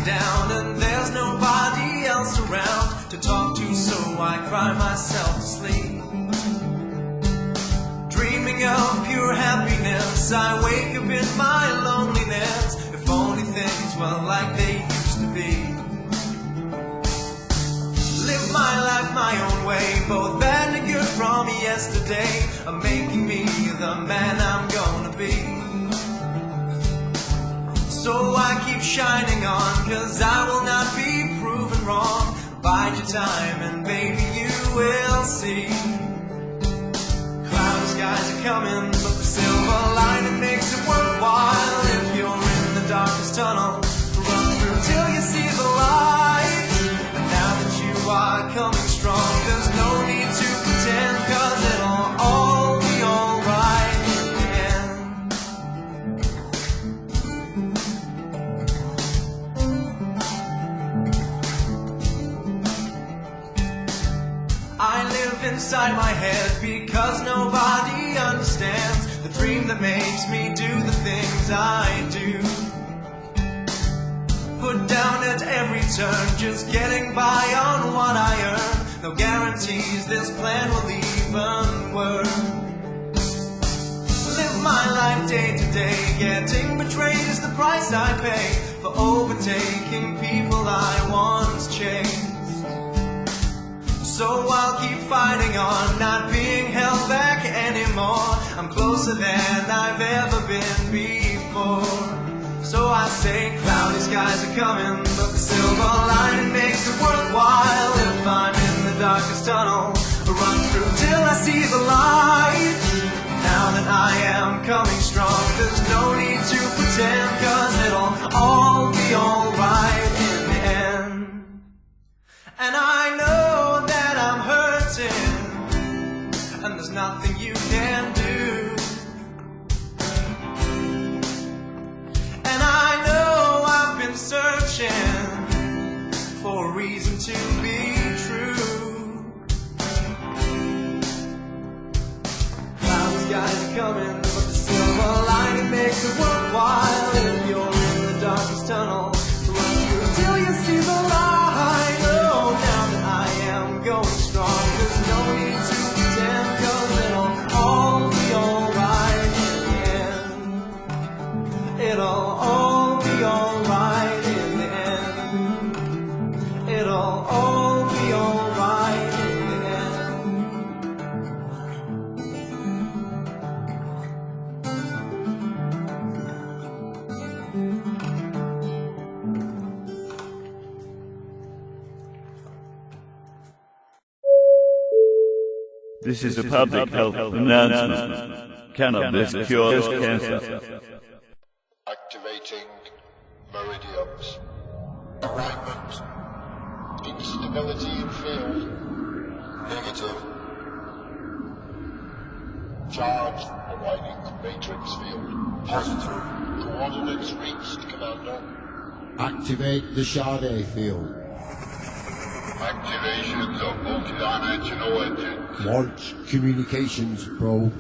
down and there's nobody else around to talk to, so I cry myself to sleep. Dreaming of pure happiness, I wake up in my loneliness. If only things were like they used to be. Live my life my own way, both bad and good from yesterday are making me the man I'm gonna be. So I keep shining on, cause I will not be proven wrong. Bide your time and baby you will see. Cloudy skies are coming, but the silver lining makes it worthwhile. If you're in the darkest tunnel, run through till you see the light. And now that you are coming strong, there's no need to pretend, cause it'll all be alright in the end. I live inside my head because nobody understands the dream that makes me do the things I do. Put down at every turn, just getting by on what I earn. No guarantees this plan will even work. Live my life day to day, getting betrayed is the price I pay for overtaking people I once chased. So I'll keep fighting on, not being held back anymore. I'm closer than I've ever been before. So I say, cloudy skies are coming, but the silver lining makes it worthwhile. If I'm in the darkest tunnel, run through till I see the light. Now that I am coming strong, there's no need to pretend, cause it'll all be alright in the end. And I know that I'm hurting, and there's nothing you can do. And I know I've been searching for a reason to be true. Cloudy skies are coming, but the silver lining makes it worthwhile. If you're in the darkest tunnel, run through till you see the light. Oh, now that I am going strong, there's no need to pretend, cause it'll all be alright in the end. It'll all be alright in the end. It'll all be alright in the end. This is a public health announcement. Cannabis cures cancer. Activating meridians. Alignment. Instability in field. Negative. Charged aligning matrix field. Positive. Coordinates reached, Commander. Activate the Sade field. Activations of multidimensional engines. Launch communications probe.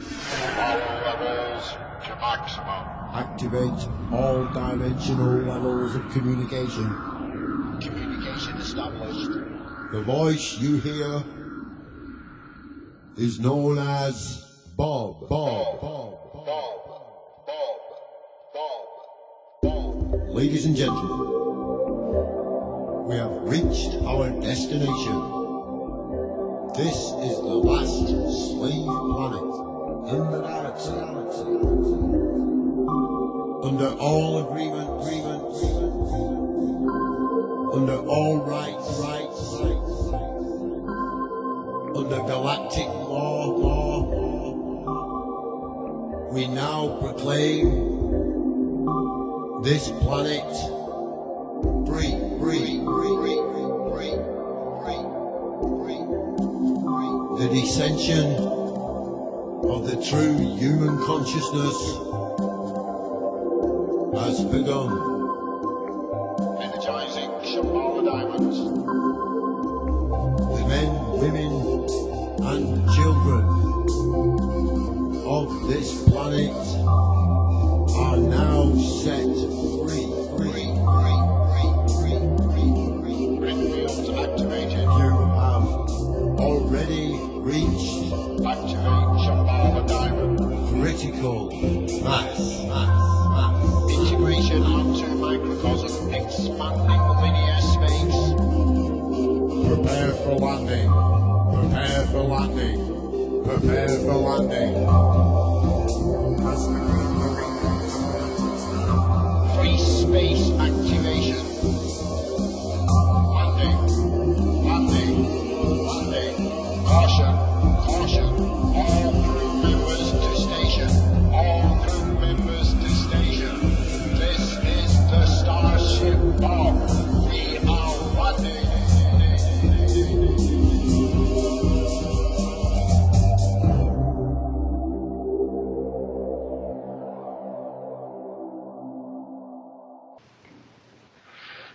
Power levels to maximum. Activate all dimensional levels of communication. Communication established. The voice you hear is known as Bob. Ladies and gentlemen, we have reached our destination. This is the last slave planet in the galaxy. Under all agreements, under all rights, under galactic law, we now proclaim this planet free. The descension of the true human consciousness has begun. Energizing Shambhala diamonds. The men, women, and children of this planet are now set free. cool. Nice. Integration onto microcosm, expanding linear space. Prepare for landing. Prepare for landing. Prepare for landing. Free space activation. Landing. Caution. All crew members to station. This is the Starship Bob. We are landing.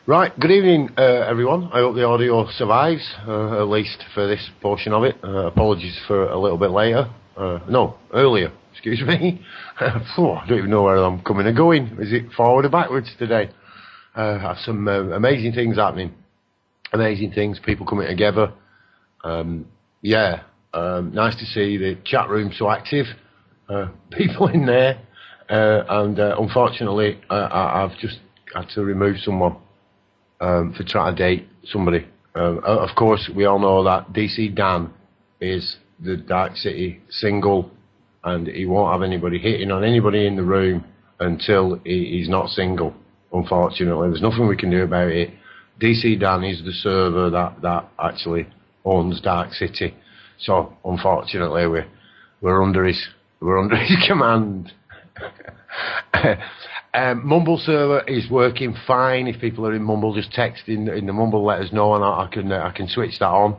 Right, good evening everyone. I hope the audio survives, at least for this portion of it. Apologies for a little bit later. Earlier, excuse me. I don't even know where I'm coming and going. Is it forward or backwards today? I have some amazing things happening. Amazing things, people coming together. Nice to see the chat room so active. People in there. Unfortunately, I've just had to remove someone. For trying to date somebody. Of course, we all know that DC Dan is the Darkcity single, and he won't have anybody hitting on anybody in the room until he's not single. Unfortunately, there's nothing we can do about it. DC Dan is the server that actually owns Darkcity, so unfortunately we're under his command. Mumble server is working fine. If people are in Mumble, just text in the Mumble, let us know, and I can switch that on,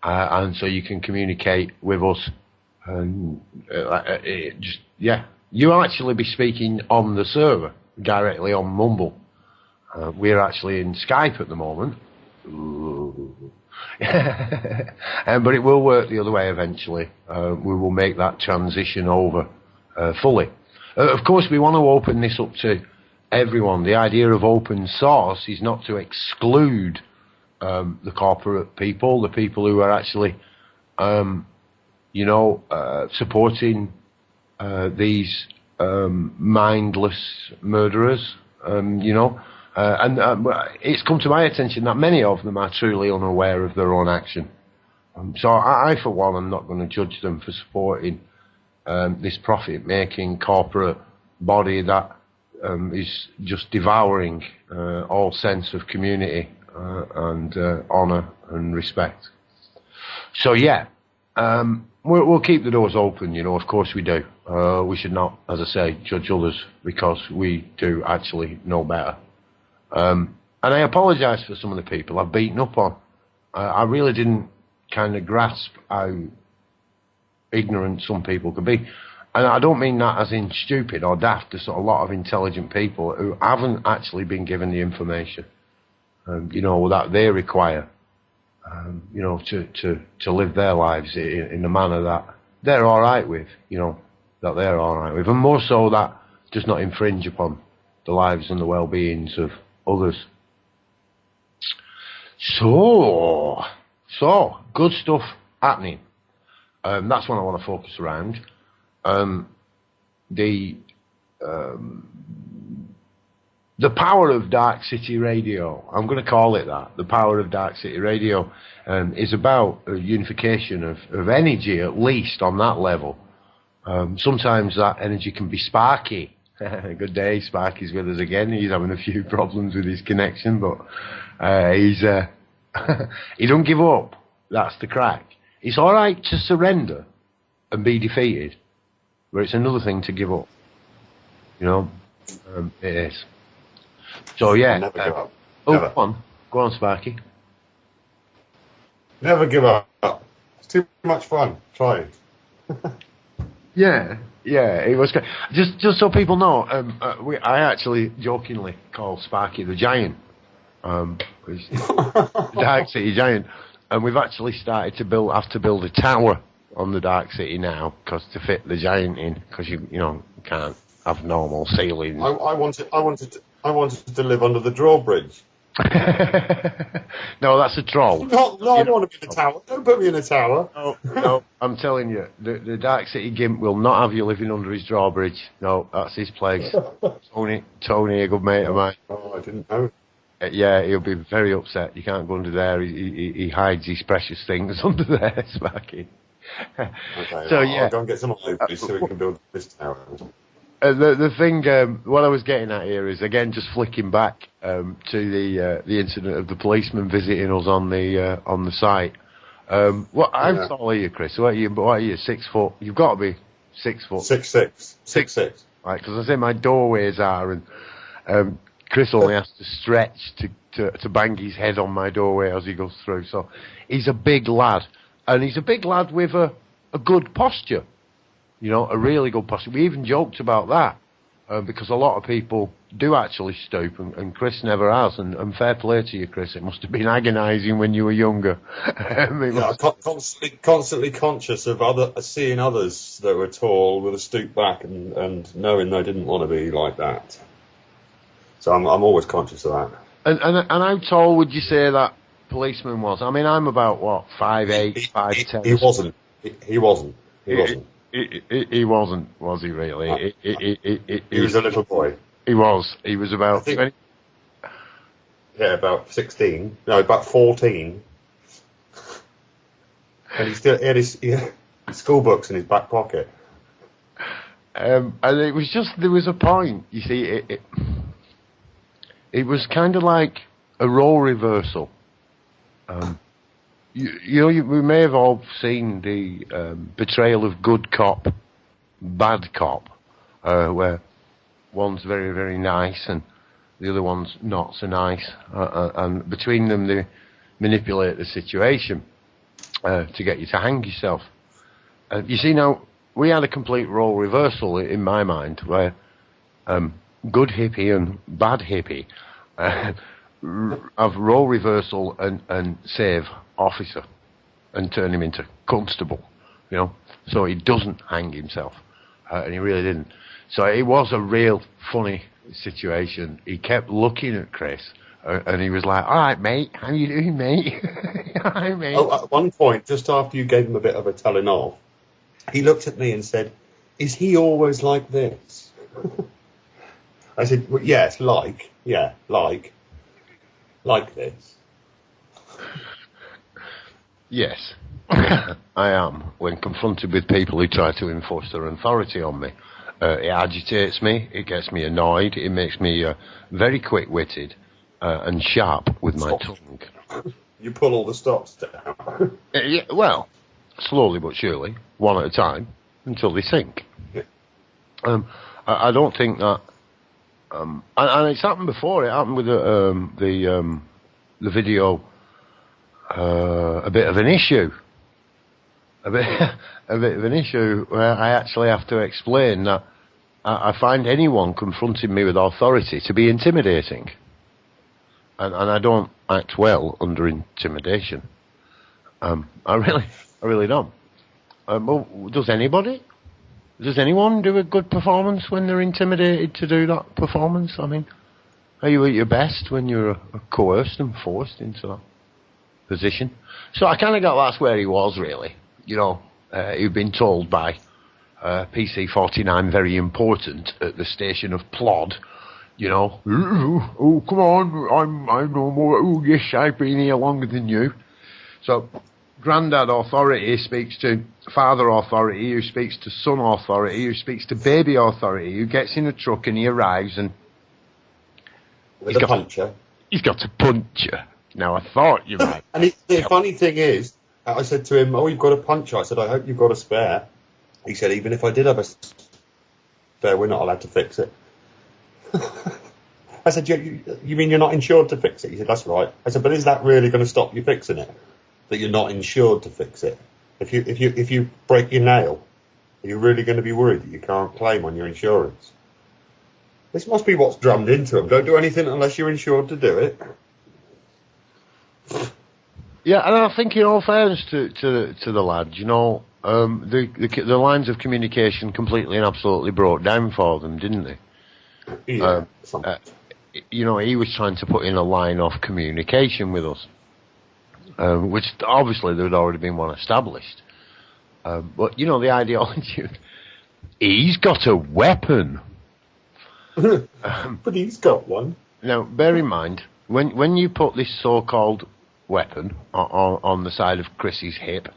and so you can communicate with us. You'll actually be speaking on the server directly on Mumble. We're actually in Skype at the moment, but it will work the other way eventually. We will make that transition over fully. Of course, we want to open this up to everyone. The idea of open source is not to exclude the corporate people, the people who are actually, supporting these mindless murderers. It's come to my attention that many of them are truly unaware of their own action. So I, for one, am not going to judge them for supporting this profit-making corporate body that is just devouring all sense of community and honour and respect. So we'll keep the doors open, of course we do. We should not, as I say, judge others because we do actually know better. And I apologise for some of the people I've beaten up on. I really didn't kind of grasp how ignorant some people can be, and I don't mean that as in stupid or daft. There's a lot of intelligent people who haven't actually been given the information, that they require, to live their lives in a manner that they're all right with, and more so that does not infringe upon the lives and the well-beings of others. So good stuff happening. That's what I want to focus around. The power of Darkcity Radio, I'm going to call it that. The power of Darkcity Radio is about a unification of energy, at least on that level. Sometimes that energy can be Sparky. Good day, Sparky's with us again. He's having a few problems with his connection, but he don't give up. That's the crack. It's all right to surrender and be defeated, but it's another thing to give up. It is. So Never give up. Never. Go on, Sparky. Never give up. It's too much fun. Try it. Yeah, it was good. Just so people know, I actually jokingly call Sparky the Giant, the Darkcity Giant. And we've actually started to have to build a tower on the Darkcity now, because to fit the giant in, because you can't have normal ceilings. I wanted to live under the drawbridge. No, that's a troll. No, I don't want to be in a tower. Don't put me in a tower. No, I'm telling you, the Darkcity Gimp will not have you living under his drawbridge. No, that's his place. Tony, a good mate of mine. Oh, I didn't know. Yeah, he'll be very upset. You can't go under there. He hides his precious things under there, Sparky. Okay, So, I'll go and get some ivory so we can build this tower. The thing, what I was getting at here is, again, just flicking back to the incident of the policeman visiting us on the site. How tall are you, Chris? What are you? 6 foot? You've got to be 6 foot. 6'6". Right, because I say my doorways are, and Chris only has to stretch to bang his head on my doorway as he goes through. So he's a big lad, and he's a big lad with a good posture. You know, a really good posture. We even joked about that, because a lot of people do actually stoop, and Chris never has, and fair play to you, Chris. It must have been agonising when you were younger. I'm constantly conscious of seeing others that were tall with a stoop back and knowing they didn't want to be like that. So I'm always conscious of that. And how tall would you say that policeman was? I mean, I'm about, what, 5'8", 5'10"? He wasn't. He wasn't. He wasn't, was he really? He was a little boy. He was. He was about 20. Yeah, about 16. No, about 14. And he still had his school books in his back pocket. And it was just, there was a point, you see, it was kind of like a role reversal. We may have all seen the portrayal of good cop, bad cop, where one's very, very nice and the other one's not so nice, and between them they manipulate the situation to get you to hang yourself. You see, now, we had a complete role reversal in my mind, where good hippie and bad hippie have role reversal and save officer and turn him into constable, you know, so he doesn't hang himself, and he really didn't. So it was a real funny situation. He kept looking at Chris, and he was like, "All right, mate, how you doing, mate?" "All right, mate." Oh, at one point, just after you gave him a bit of a telling off, he looked at me and said, "Is he always like this?" I said, well, "Yes, like this." Yes, I am. When confronted with people who try to enforce their authority on me, it agitates me, it gets me annoyed, it makes me very quick-witted and sharp with my tongue. You pull all the stops down. Yeah, well, slowly but surely, one at a time, until they sink. Yeah. I don't think that... and it's happened before. It happened with the video... a bit of an issue. A bit of an issue where I actually have to explain that I find anyone confronting me with authority to be intimidating. And I don't act well under intimidation. I really don't. Well, does anybody? Does anyone do a good performance when they're intimidated to do that performance? I mean, are you at your best when you're coerced and forced into that position? So I kind of got that's where he was, really. You know, he'd been told by PC-49, very important, at the station of Plod, you know, "Oh, come on, I know more. Oh, yes, I've been here longer than you." So Grandad authority speaks to father authority, who speaks to son authority, who speaks to baby authority, who gets in a truck and he arrives and With a puncher. He's got to punch you. Now, I thought you might. And the funny thing is, I said to him, "Oh, you've got a puncher." I said, "I hope you've got a spare." He said, "Even if I did have a spare, we're not allowed to fix it." I said, you mean you're not insured to fix it?" He said, "That's right." I said, "But is that really going to stop you fixing it? That you're not insured to fix it? If you break your nail, are you really going to be worried that you can't claim on your insurance?" This must be what's drummed into them. Don't do anything unless you're insured to do it. Yeah, and I think in all fairness to the lad, you know, the lines of communication completely and absolutely broke down for them, didn't they? Yeah. you know, he was trying to put in a line of communication with us, which obviously there had already been one established. But, you know, the ideology, he's got a weapon. But he's got one. Now, bear in mind, when you put this so-called weapon on the side of Chris's hip,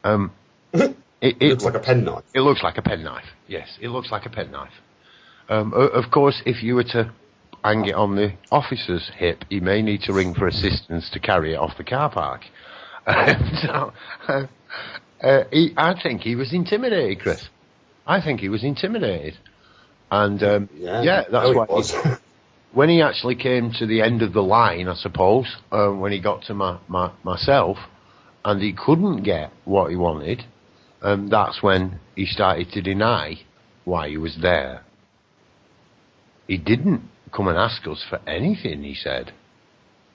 it looks like a penknife. It looks like a penknife, yes. It looks like a penknife. Of course, if you were to hang it on the officer's hip, he may need to ring for assistance to carry it off the car park. I think he was intimidated, Chris. I think he was intimidated. And, that's why when he actually came to the end of the line, I suppose, when he got to myself, and he couldn't get what he wanted, that's when he started to deny why he was there. He didn't come and ask us for anything, he said.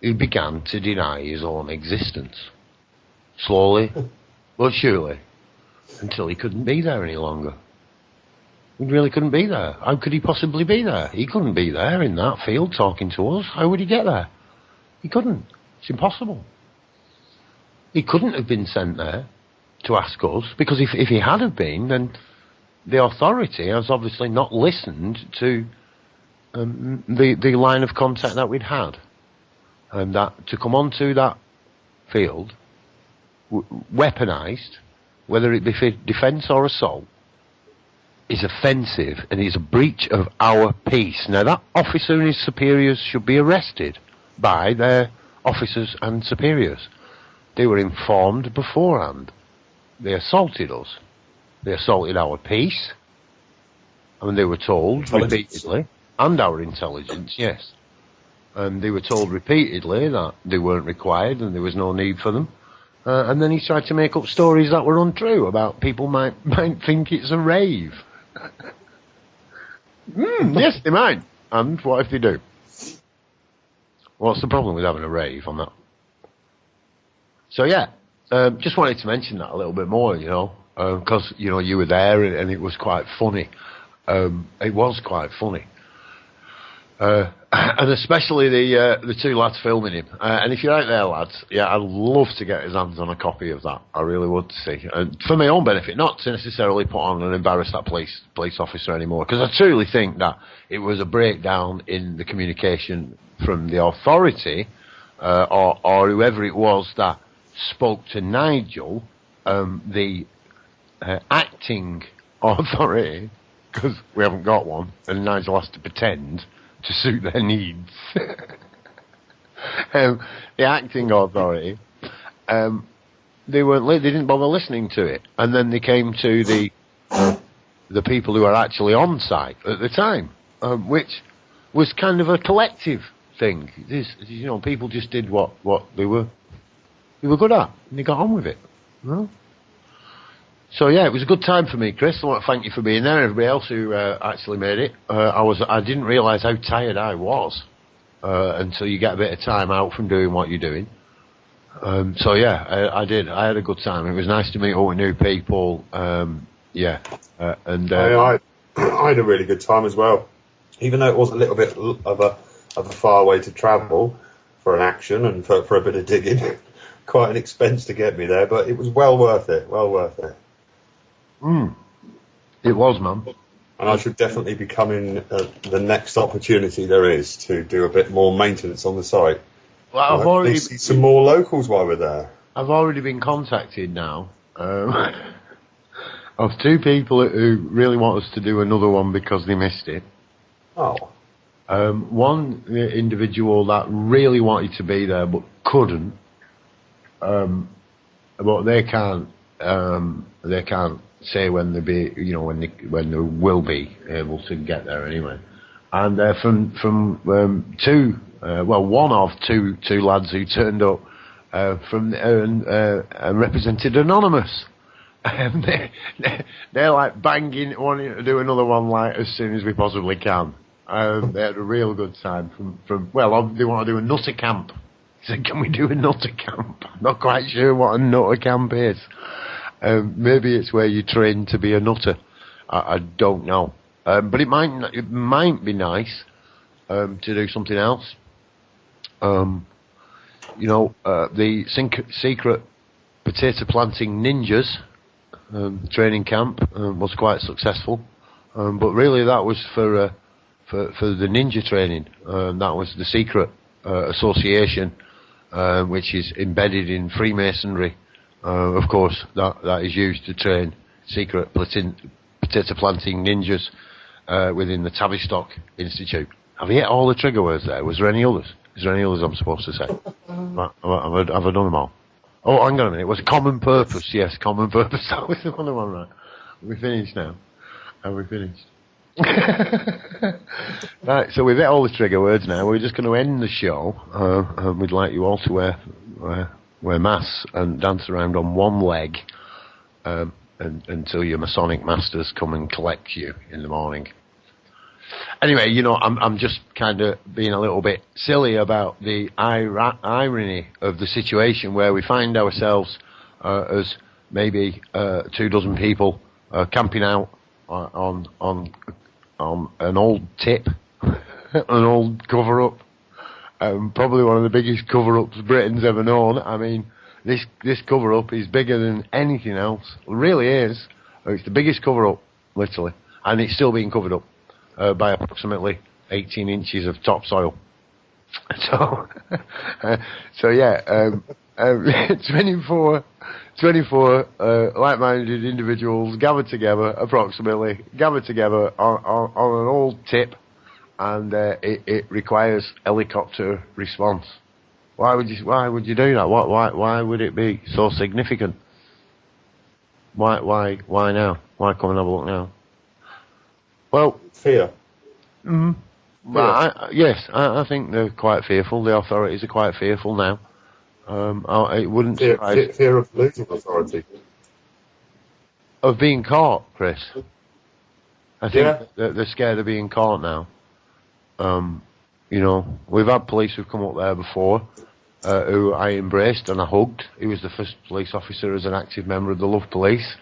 He began to deny his own existence. Slowly, but surely, until he couldn't be there any longer. He really couldn't be there. How could he possibly be there? He couldn't be there in that field talking to us. How would he get there? He couldn't. It's impossible. He couldn't have been sent there to ask us, because if he had have been, then the authority has obviously not listened to the line of contact that we'd had. And that to come onto that field, weaponised, whether it be for defence or assault, is offensive and is a breach of our peace. Now, that officer and his superiors should be arrested by their officers and superiors. They were informed beforehand. They assaulted us. They assaulted our peace. I mean, they were told repeatedly, and our intelligence, yes. And they were told repeatedly that they weren't required and there was no need for them. And then he tried to make up stories that were untrue about people might think it's a rave. Yes, they might. And what if they do? What's the problem with having a rave on that? So yeah, just wanted to mention that a little bit more, you know, because, you know, you were there and it was quite funny. It was quite funny. And especially the two lads filming him. And if you're out there, lads, yeah, I'd love to get his hands on a copy of that. I really would see. And for my own benefit, not to necessarily put on and embarrass that police officer anymore, because I truly think that it was a breakdown in the communication from the authority, or whoever it was that spoke to Nigel, the acting authority, because we haven't got one, and Nigel has to pretend to suit their needs. The acting authority, they didn't bother listening to it, and then they came to the people who were actually on site at the time, which was kind of a collective thing. You know, people just did what they were good at, and they got on with it. You know? So yeah, it was a good time for me, Chris. I want to thank you for being there, and everybody else who actually made it. I didn't realise how tired I was until you get a bit of time out from doing what you're doing. So yeah, I did. I had a good time. It was nice to meet all the new people. I had a really good time as well, even though it was a little bit of a far way to travel for an action and for a bit of digging. Quite an expense to get me there, but it was well worth it. Well worth it. It was, man. And I should definitely be coming the next opportunity there is to do a bit more maintenance on the site. Well, I've already see some more locals while we're there. I've already been contacted now of two people who really want us to do another one because they missed it. Oh. One individual that really wanted to be there but couldn't. But they can't say when they be, you know, when they will be able to get there anyway. And from two, one of two lads who turned up and represented Anonymous. They're like banging, wanting to do another one like as soon as we possibly can. They had a real good time they want to do a nutter camp. He said, can we do a nutter camp? I'm not quite sure what a nutter camp is. Maybe it's where you train to be a nutter. I don't know. But it might be nice to do something else. The secret potato planting ninjas training camp was quite successful, but really that was for the ninja training. That was the secret association, which is embedded in Freemasonry. Of course, that is used to train secret potato planting ninjas within the Tavistock Institute. Have you hit all the trigger words there? Was there any others? Is there any others I'm supposed to say? Have I done them all? Oh, hang on a minute. It was common purpose. Yes, common purpose. That was the other one, right? We're finished now. Are we finished? Right, so we've hit all the trigger words now. We're just going to end the show. And we'd like you all to wear masks and dance around on one leg until your Masonic masters come and collect you in the morning. Anyway, I'm just kind of being a little bit silly about the irony of the situation where we find ourselves as maybe 24 people camping out on an old tip, an old cover-up, probably one of the biggest cover-ups Britain's ever known. I mean, this cover-up is bigger than anything else. It really is. It's the biggest cover-up, literally, and it's still being covered up by approximately 18 inches of topsoil. So, 24 like-minded individuals gathered together on an old tip, and it requires helicopter response. Why would you do that? Why would it be so significant? Why now? Why come and have a look now? Well, fear. Mm-hmm. Well, yes, I think they're quite fearful. The authorities are quite fearful now. It wouldn't surprise... Fear of losing authority. Of being caught, Chris. I think they're scared of being caught now. We've had police who've come up there before, who I embraced and I hugged. He was the first police officer as an active member of the Love Police.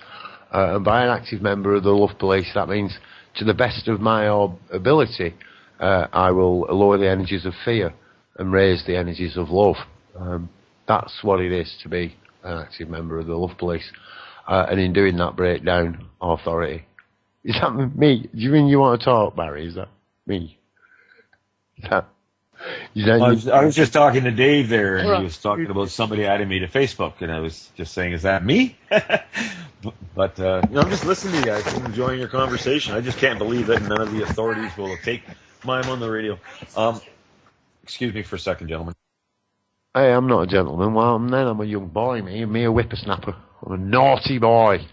And by an active member of the Love Police, that means, to the best of my ability, I will lower the energies of fear and raise the energies of love. That's what it is to be an active member of the Love Police. And in doing that, break down authority. Is that me? Do you mean you want to talk, Barry? Is that me? I was just talking to Dave there, and he was talking about somebody adding me to Facebook, and I was just saying, is that me? But I'm just listening to you guys. I'm enjoying your conversation. I just can't believe that none of the authorities will take mine on the radio. Excuse me for a second, gentlemen. Hey, I'm not a gentleman. Well, I'm a young boy, me a whippersnapper. I'm a naughty boy.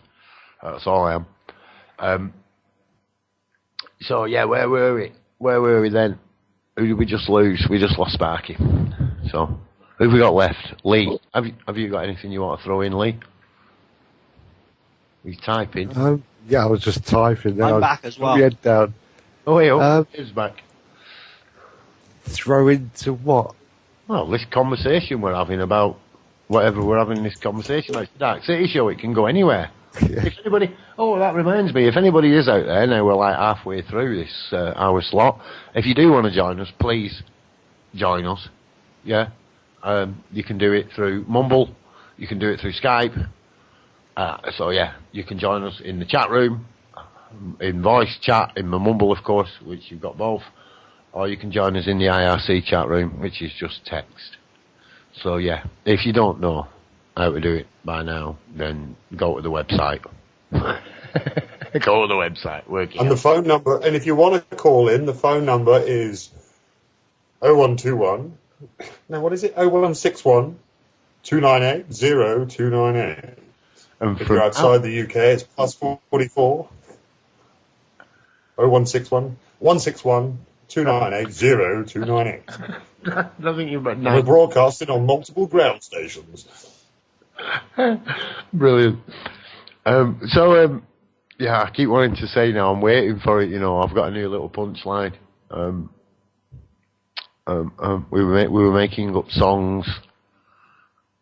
That's all I am. So, yeah, where were we? Where were we then? Who did we just lose? We just lost Sparky. So, who have we got left? Lee. Have you got anything you want to throw in, Lee? He's typing. Yeah, I was just typing. Then I'm back as well. Head down. Oh, wait, he's back. Throw into what? Well, this conversation we're having about whatever we're having this conversation about. It's the Dark City show. It can go anywhere. Yeah. If anybody, that reminds me, if anybody is out there, now we're like halfway through this hour slot, if you do want to join us, please join us. Yeah? You can do it through Mumble, you can do it through Skype. You can join us in the chat room, in voice chat, in the Mumble, of course, which you've got both, or you can join us in the IRC chat room, which is just text. So, yeah, if you don't know how to do it by now, then go to the website. Go to the website. The phone number, and if you want to call in, the phone number is 0121. Now, what is it? 0161 298 0298. And if you're outside the UK, it's plus 44 0161 161 298 0298. I think you've got We're broadcasting on multiple ground stations. Brilliant. I keep wanting to say now, I'm waiting for it, I've got a new little punchline. We were making up songs.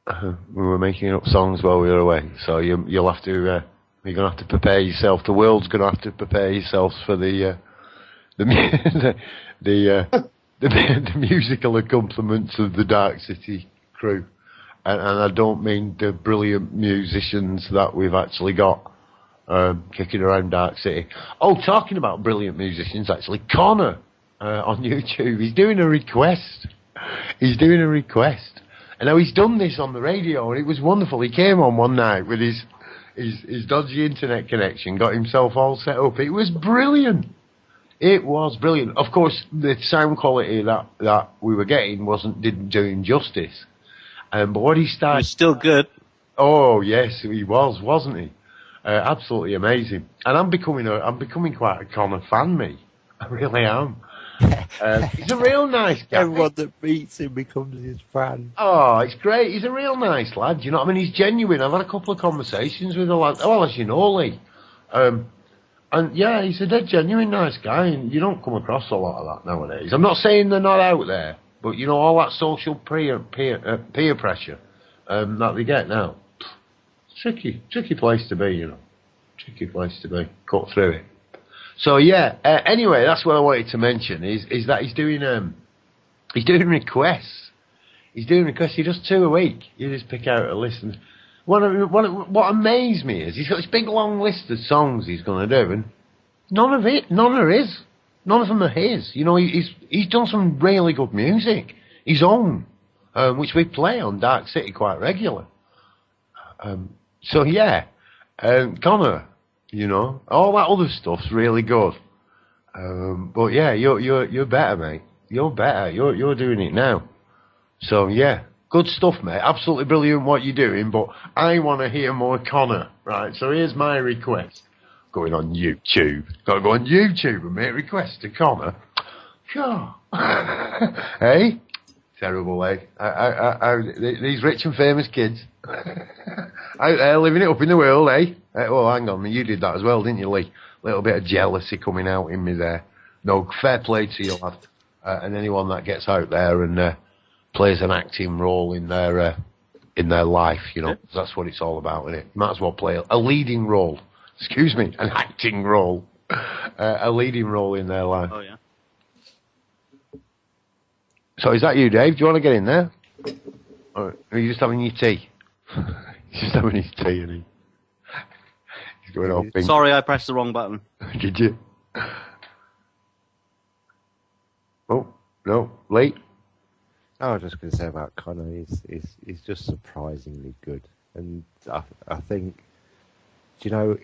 We were making up songs while we were away, so you'll have to, you're gonna have to prepare yourself. The world's gonna have to prepare yourselves for the the musical accompaniments of the Darkcity crew. And I don't mean the brilliant musicians that we've actually got kicking around Darkcity. Oh, talking about brilliant musicians, actually, Connor on YouTube, he's doing a request. And now he's done this on the radio, and it was wonderful. He came on one night with his dodgy internet connection, got himself all set up. It was brilliant. It was brilliant. Of course, the sound quality that we were getting didn't do him justice. But what he started... He was still good. Oh, yes, he was, wasn't he? Absolutely amazing. And I'm becoming quite a Connor fan, me. I really am. He's a real nice guy. Everyone that meets him becomes his fan. Oh, it's great. He's a real nice lad. You know what I mean? He's genuine. I've had a couple of conversations with the lad. Well, as you know, Lee. And yeah, he's a dead genuine nice guy, and you don't come across a lot of that nowadays. I'm not saying they're not out there, but you know, all that social peer pressure that they get now. Tricky place to be, you know. Tricky place to be. Cut through it. So yeah. Anyway, that's what I wanted to mention is that he's doing requests. He does 2 a week. You just pick out a list. And what amazed me is he's got this big long list of songs he's going to do, and none of them are his. You know, he's done some really good music, his own, which we play on Darkcity quite regular. So yeah, Connor, you know, all that other stuff's really good. But yeah, you're better, mate. You're better. You're doing it now. So yeah, good stuff, mate. Absolutely brilliant what you're doing. But I want to hear more Connor. Right. So here's my request. Going on YouTube. Got to go on YouTube and make requests to Connor. Sure. Hey. Terrible, eh? These rich and famous kids out there living it up in the world, eh? Oh, hang on, you did that as well, didn't you, Lee? A little bit of jealousy coming out in me there. No, fair play to you, lad. And anyone that gets out there and plays an acting role in their life, you know, that's what it's all about, isn't it? Might as well play a leading role. Excuse me, an acting role, a leading role in their life. Oh yeah. So is that you, Dave? Do you want to get in there? Or are you just having your tea? He's just having his tea, and he's going all pink. Sorry, I pressed the wrong button. Did you? Oh, no, late. I was just going to say about Connor, he's just surprisingly good. And I think, you know,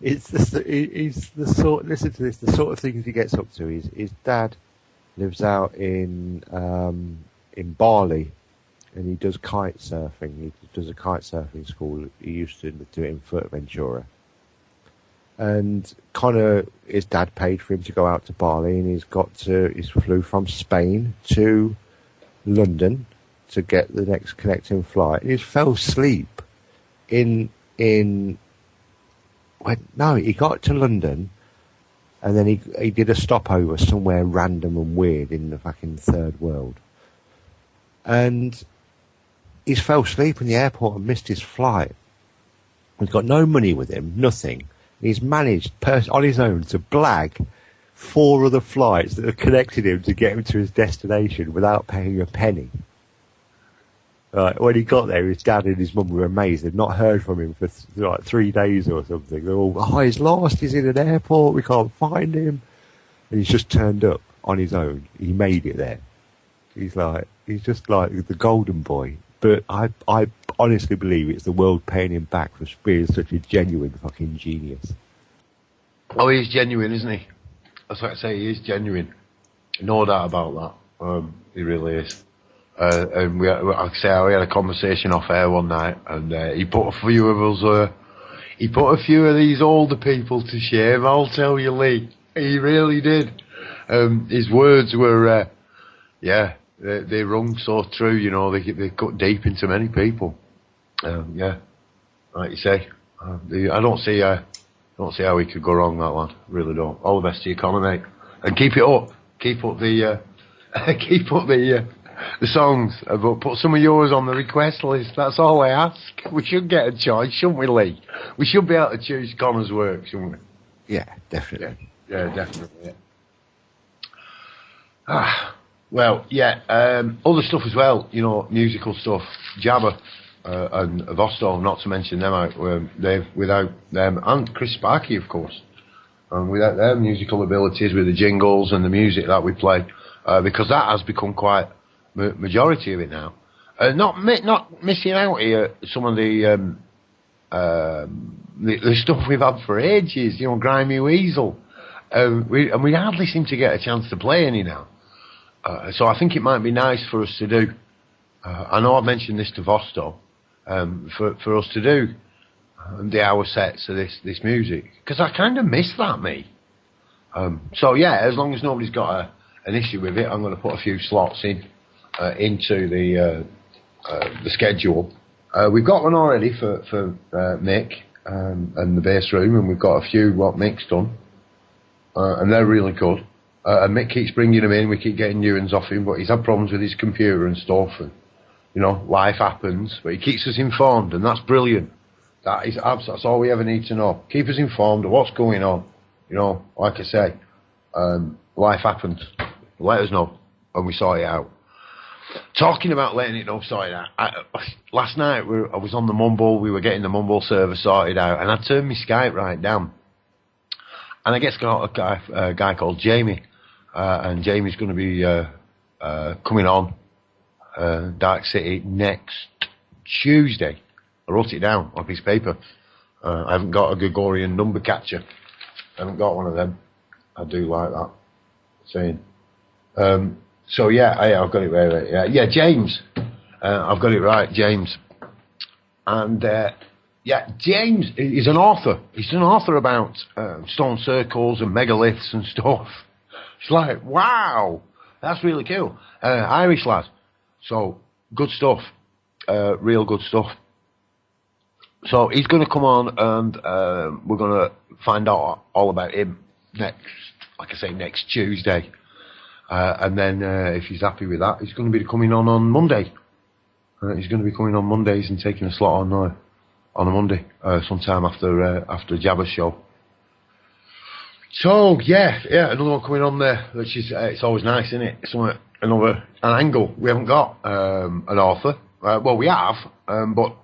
he's the sort, listen to this, the sort of things he gets up to. His dad lives out in Bali, and he does kite surfing. He does a kite surfing school. He used to do it in Fuerteventura. And Connor, his dad paid for him to go out to Bali, and he flew from Spain to London to get the next connecting flight. And he fell asleep he got to London, and then he did a stopover somewhere random and weird in the fucking third world. And he's fell asleep in the airport and missed his flight. He's got no money with him, nothing. He's managed on his own to blag 4 other flights that have connected him to get him to his destination without paying a penny. When he got there, his dad and his mum were amazed. They'd not heard from him for 3 days or something. They're all, he's lost, he's in an airport, we can't find him. And he's just turned up on his own. He made it there. He's just like the golden boy. But I honestly believe it's the world paying him back for being such a genuine fucking genius. Oh, he's genuine, isn't he? That's what I say, he is genuine. No doubt about that. He really is. And we had a conversation off air one night, and he put a few of us, he put a few of these older people to shame, I'll tell you, Lee. He really did. His words were, they rung so true, you know, they cut deep into many people. Like you say, I don't see how he could go wrong, that lad. Really don't. All the best to you, Connor, mate, and keep it up. Keep up the songs, but put some of yours on the request list. That's all I ask. We should get a choice, shouldn't we, Lee? We should be able to choose Connor's work, shouldn't we? Yeah, definitely. Yeah, definitely. Yeah. Well, yeah, other stuff as well, you know, musical stuff. Jabba and Vostok, not to mention them, they've, without them, and Chris Sparky, of course, and without their musical abilities with the jingles and the music that we play, because that has become quite majority of it now. Not missing out here some of the stuff we've had for ages, you know, Grimy Weasel. We hardly seem to get a chance to play any now. So I think it might be nice for us to do, I know I've mentioned this to Vostok, for us to do the hour sets of this music, because I kind of miss that, me. So yeah, as long as nobody's got an issue with it, I'm going to put a few slots into the schedule. We've got one already for Mick and the bass room, and we've got a few what Mick's done, and they're really good. And Mick keeps bringing them in. We keep getting new ones off him, but he's had problems with his computer and stuff, and you know, life happens. But he keeps us informed, and that's brilliant. That's all we ever need to know. Keep us informed of what's going on. You know, like I say, life happens. Let us know, and we sort it out. Talking about letting it know, sorted out. Last night I was on the Mumble. We were getting the Mumble server sorted out, and I turned my Skype right down. And I guess got a guy called Jamie, and Jamie's going to be coming on Darkcity next Tuesday. I wrote it down on a piece of paper. I haven't got a Gregorian number catcher. I haven't got one of them. I do like that saying. So yeah, I've got it right. Yeah, James. I've got it right, James. And yeah, James is an author. He's an author about stone circles and megaliths and stuff. It's like, wow, that's really cool. Irish lad. So, good stuff. Real good stuff. So, he's going to come on and we're going to find out all about him next Tuesday. And then if he's happy with that, he's going to be coming on Monday. He's going to be coming on Mondays and taking a slot on a Monday, sometime after Jabba's show. So yeah, another one coming on there, which is it's always nice, isn't it? It's an angle. We haven't got an author. Well, we have, but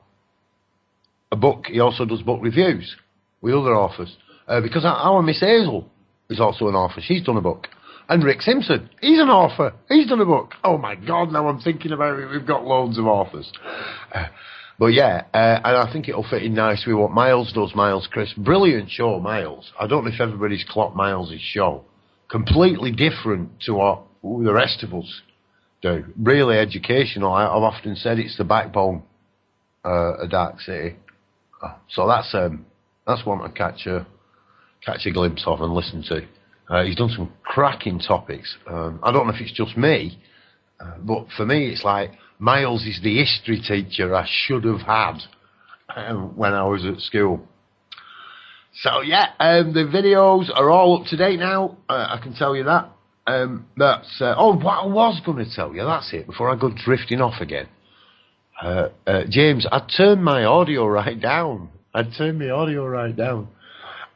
a book. He also does book reviews with other authors, because our Miss Hazel is also an author. She's done a book. And Rick Simpson, he's an author. He's done a book. Oh my God, now I'm thinking about it. We've got loads of authors. But yeah, and I think it'll fit in nice with what Miles does. Miles Chris, brilliant show, Miles. I don't know if everybody's clocked Miles' show. Completely different to what the rest of us do. Really educational. I've often said it's the backbone of Darkcity. So that's one to catch a glimpse of and listen to. He's done some cracking topics. I don't know if it's just me, but for me it's like Miles is the history teacher I should have had when I was at school. So yeah, the videos are all up to date now. I can tell you that. That's what I was going to tell you. That's it. Before I go drifting off again, James, I turned my audio right down.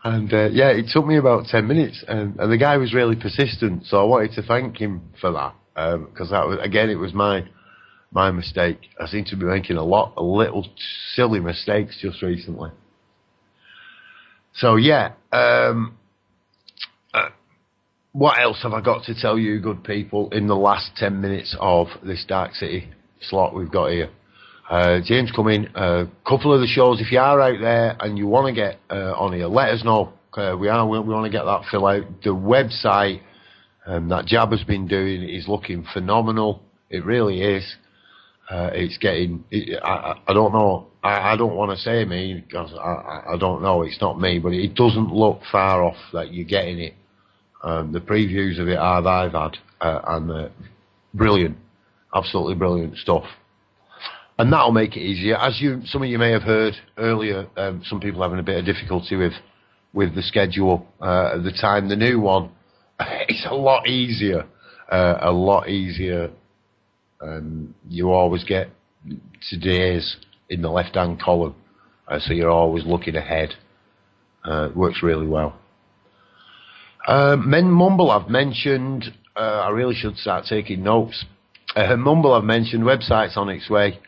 And yeah, it took me about 10 minutes, and the guy was really persistent, so I wanted to thank him for that, because that was, again, it was my mistake. I seem to be making a little silly mistakes just recently. So yeah, what else have I got to tell you, good people, in the last 10 minutes of this Darkcity slot we've got here? James come in, a couple of the shows, if you are out there and you want to get on here, let us know. We want to get that fill out. The website that Jabba's been doing is looking phenomenal. It really is. It's getting, I don't know, I don't want to say me, because I don't know, it's not me, but it doesn't look far off that you're getting it. The previews of it I've had, and brilliant, absolutely brilliant stuff. And that'll make it easier. As some of you may have heard earlier, some people having a bit of difficulty with the schedule at the time. The new one, it's a lot easier. You always get today's in the left-hand column, so you're always looking ahead. It works really well. Men Mumble, I've mentioned. I really should start taking notes. Mumble, I've mentioned, website's on its way.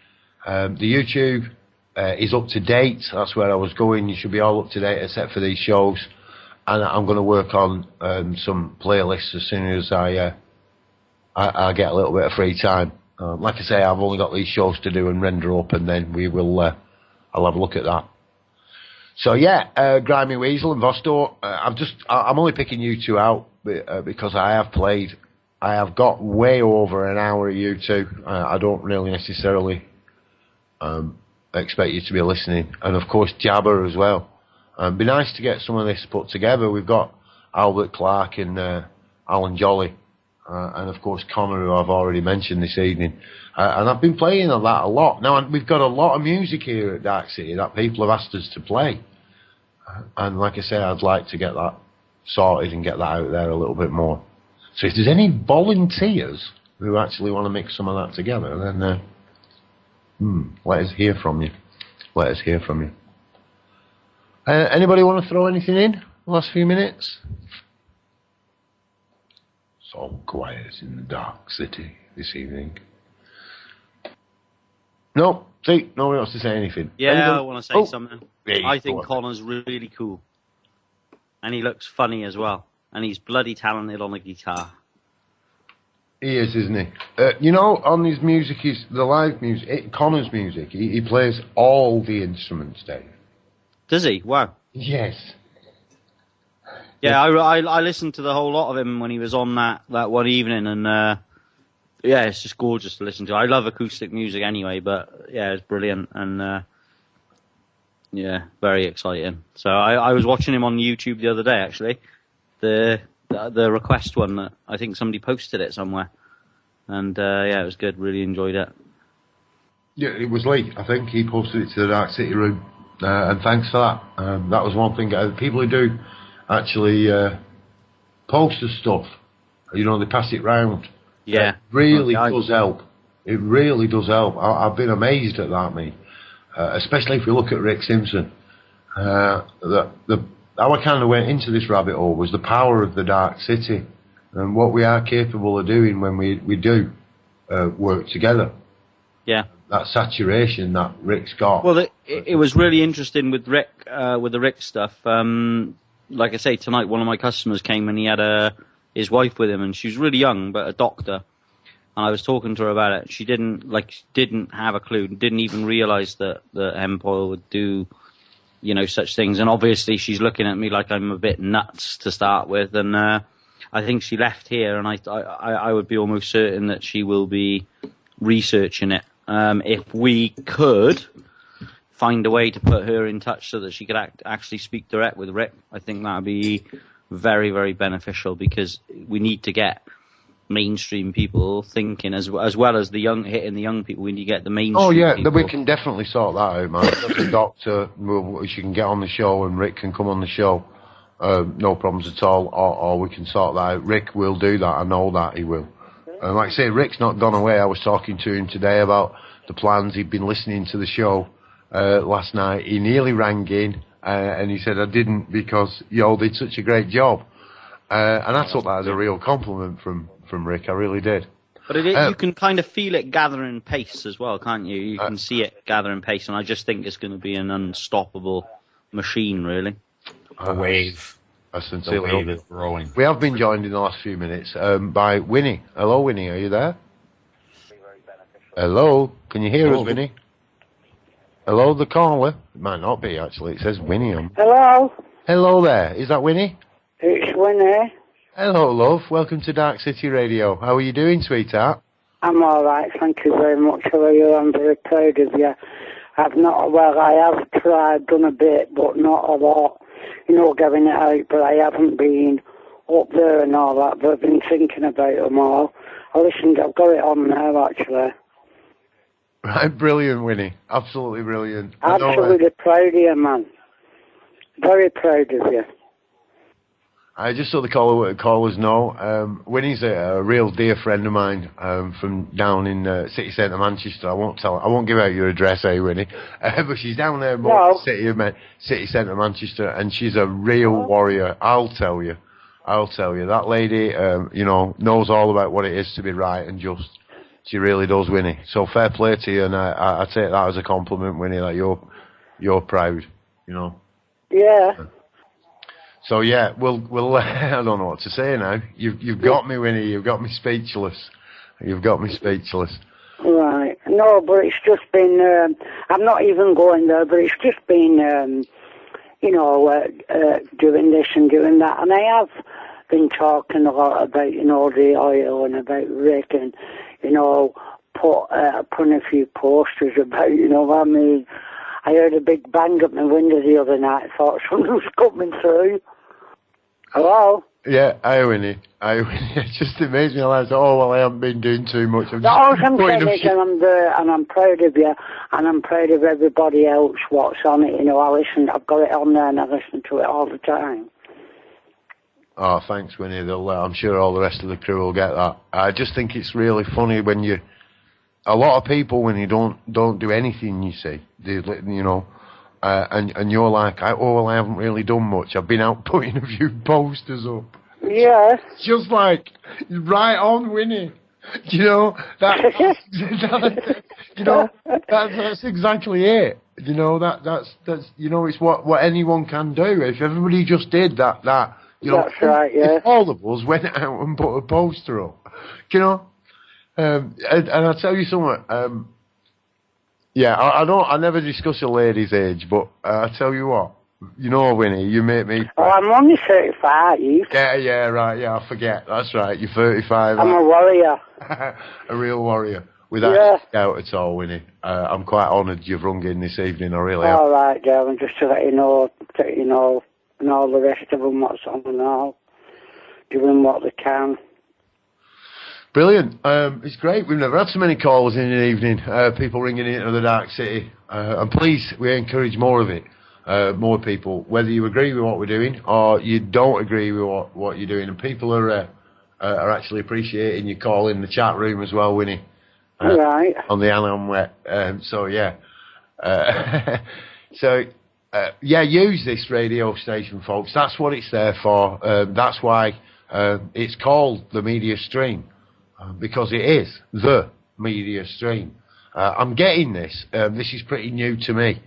The YouTube is up to date. That's where I was going. You should be all up to date except for these shows. And I'm going to work on some playlists as soon as I get a little bit of free time. Like I say, I've only got these shows to do and render up, and then we will. I'll have a look at that. So yeah, Grimy Weasel and Vostor. I'm only picking you two out because I have got way over an hour of you two. I don't really necessarily expect you to be listening, and of course Jabber as well. It'd be nice to get some of this put together. We've got Albert Clark and Alan Jolly, and of course Connor, who I've already mentioned this evening. And I've been playing on that a lot. Now, we've got a lot of music here at Dark City that people have asked us to play. And like I say, I'd like to get that sorted and get that out there a little bit more. So if there's any volunteers who actually want to mix some of that together, then let us hear from you. Let us hear from you. Anybody want to throw anything in the last few minutes? It's all quiet in the Dark City this evening. No, see, nobody wants to say anything. Yeah, Anybody? I want to say something. Yeah, I think Connor's really cool. And he looks funny as well. And he's bloody talented on the guitar. He is, isn't he? On his music, the live music, Connor's music, he plays all the instruments, Dave. Does he? Wow. Yes. Yeah, I listened to the whole lot of him when he was on that one evening, and yeah, it's just gorgeous to listen to. I love acoustic music anyway, but yeah, it's brilliant, and yeah, very exciting. So I was watching him on YouTube the other day, actually, the request one that I think somebody posted it somewhere, and yeah, it was good. Really enjoyed it. Yeah, it was Lee. I think he posted it to the Dark City room, and thanks for that. That was one thing. People who do actually post the stuff, they pass it round. Yeah, it really does help. It really does help. I've been amazed at that, especially if you look at Rick Simpson. How I kind of went into this rabbit hole was the power of the Dark City and what we are capable of doing when we do work together. Yeah. That saturation that Rick's got. Well, it was really interesting with Rick, with the Rick stuff. Like I say, tonight one of my customers came and he had his wife with him, and she was really young, but a doctor. And I was talking to her about it. She didn't have a clue, didn't even realise that Hempoil would do, such things. And obviously she's looking at me like I'm a bit nuts to start with. And I think she left here, and I would be almost certain that she will be researching it. If we could find a way to put her in touch so that she could actually speak direct with Rick, I think that would be very, very beneficial, because we need to get mainstream people thinking as well as hitting the young people. We need to get the mainstream. Oh yeah, people. we can definitely sort that out, man. The doctor, she can get on the show, and Rick can come on the show. No problems at all. Or we can sort that out. Rick will do that. I know that he will. And like I say, Rick's not gone away. I was talking to him today about the plans. He'd been listening to the show last night. He nearly rang in, and he said, I didn't because y'all did such a great job. And I took that as a real compliment from Rick. I really did. But you can kind of feel it gathering pace as well, can't you? You can see it gathering pace, and I just think it's going to be an unstoppable machine, really. A wave. I The sincerely wave hope. is growing. We have been joined in the last few minutes by Winnie. Hello, Winnie. Are you there? Hello. Can you hear us, Winnie? Hello, the caller. It might not be, actually. It says Winnie on. Hello, Hello there. Is that Winnie? it's Winnie. Hello, love. Welcome to Dark City Radio. How are you doing, sweetheart? I'm all right, thank you very much. How are you? I'm very proud of you. I have tried, done a bit, but not a lot. Getting it out, but I haven't been up there and all that, but I've been thinking about them all. I've got it on now, actually. Right, brilliant, Winnie. Absolutely brilliant. Absolutely proud of you, man. Very proud of you. I just saw the callers know. Winnie's a real dear friend of mine from down in city centre Manchester. I won't give out your address, Winnie? But she's down there more in city centre Manchester, and she's a real warrior. I'll tell you. I'll tell you, that lady, you know, knows all about what it is to be right and just. She really does, Winnie. So fair play to you, and I take that as a compliment, Winnie, that you're proud, you know. Yeah. So yeah, we'll I don't know what to say now. You've got me, Winnie. You've got me speechless. You've got me speechless. Right. No, but it's just been. I'm not even going there, but it's just been. You know, doing this and doing that, and I have been talking a lot about, you know, the oil and about Rick, and you know, putting a few posters about, you know what I mean. I heard a big bang at my window the other night. I thought someone was coming through. Hello? Yeah, I Winnie. It just amazed me. I was like, oh, well, I haven't been doing too much. All I'm saying is, and I'm there, and I'm proud of you, and I'm proud of everybody else what's on it. You know, I've got it on there, and I listen to it all the time. Oh, thanks, Winnie. I'm sure all the rest of the crew will get that. I just think it's really funny when a lot of people, when you don't do anything, you see, you know, and you're like, well, I haven't really done much. I've been out putting a few posters up. Yeah. Just like, right on, Winnie. You know, you know, that's exactly it. You know, that's you know, it's what anyone can do. If everybody just did that. You know, that's right, yeah. If all of us went out and put a poster up, you know. And I'll tell you something. Yeah, I never discuss a lady's age, but I tell you what, you know, Winnie, you make me. Oh, I'm only 35. Yeah, right. Yeah, I forget. That's right. You're 35. I'm a warrior. A real warrior. Without doubt at all, Winnie. I'm quite honoured you've rung in this evening. I really am. All right, darling. Just to let you know, and all the rest of them what's on and all, doing what they can. Brilliant. It's great. We've never had so many calls in an evening. People ringing into the Darkcity. And please, we encourage more of it. More people. Whether you agree with what we're doing or you don't agree with what you're doing. And people are actually appreciating your call in the chat room as well, Winnie. Right. On the Alan Wet. So, yeah. Use this radio station, folks. That's what it's there for. That's why it's called the Media Stream. Because it is the media stream. I'm getting this. This is pretty new to me.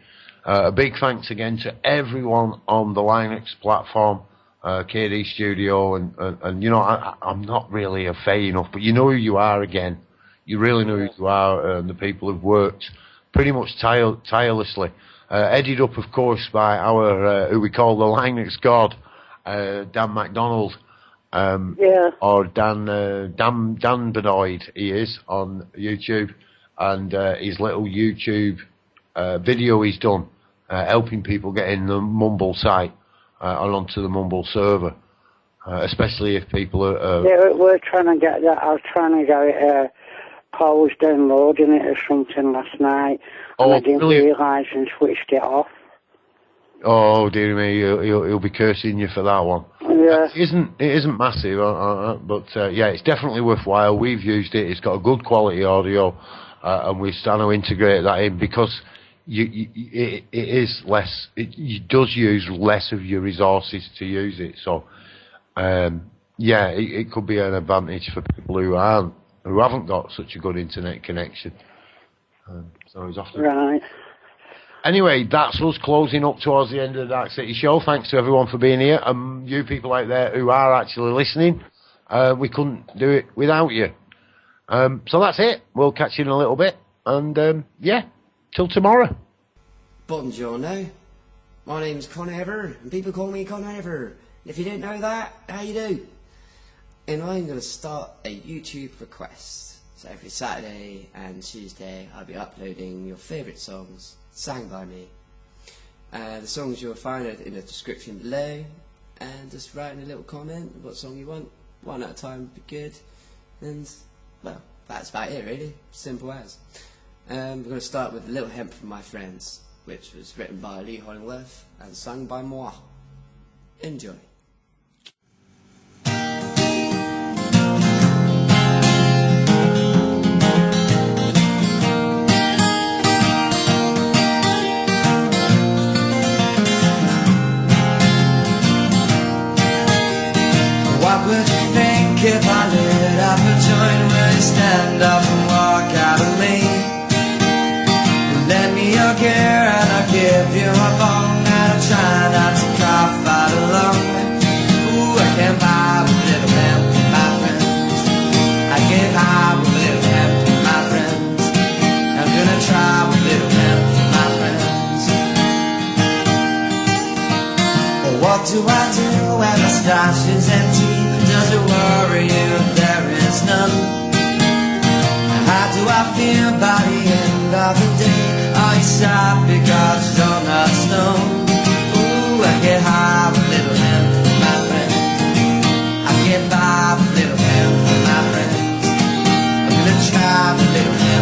A big thanks again to everyone on the Linux platform, KD Studio, and you know, I'm not really a fay enough, but you know who you are again. You really know who you are, the people who've worked pretty much tirelessly. Headed up, of course, by our, who we call the Linux God, Dan MacDonald. Or Dan Benoit, he is on YouTube, and his little YouTube video he's done, helping people get in the Mumble site and onto the Mumble server, especially if people are. We're trying to get that. I was trying to get it. Paul was downloading it or something last night, and I didn't realise and switched it off. Oh dear me, he'll be cursing you for that one. Yeah. It isn't massive, but yeah, it's definitely worthwhile. We've used it. It's got a good quality audio, and we're starting to integrate that in because it does use less of your resources to use it. So, it could be an advantage for people who haven't got such a good internet connection. So he's off to right. Anyway, that's us closing up towards the end of the Darkcity show. Thanks to everyone for being here. And you people out there who are actually listening, we couldn't do it without you. So that's it. We'll catch you in a little bit. And, till tomorrow. Buongiorno. My name's Connery, and people call me Connery. If you didn't know that, how you do? And I'm going to start a YouTube request. So every Saturday and Tuesday, I'll be uploading your favourite songs sang by me. The songs you'll find in the description below, and just write in a little comment what song you want. One at a time would be good. And, well, that's about it really. Simple as. We're going to start with A Little Hemp from My Friends, which was written by Lee Hollingworth and sung by moi. Enjoy. What do I do when the stash is empty? Does it worry you if there is none? How do I feel by the end of the day? Are you sad because you're not stoned? Ooh, I get high with little help from my friends. I get by with little help from my friends. I'm gonna try with little help.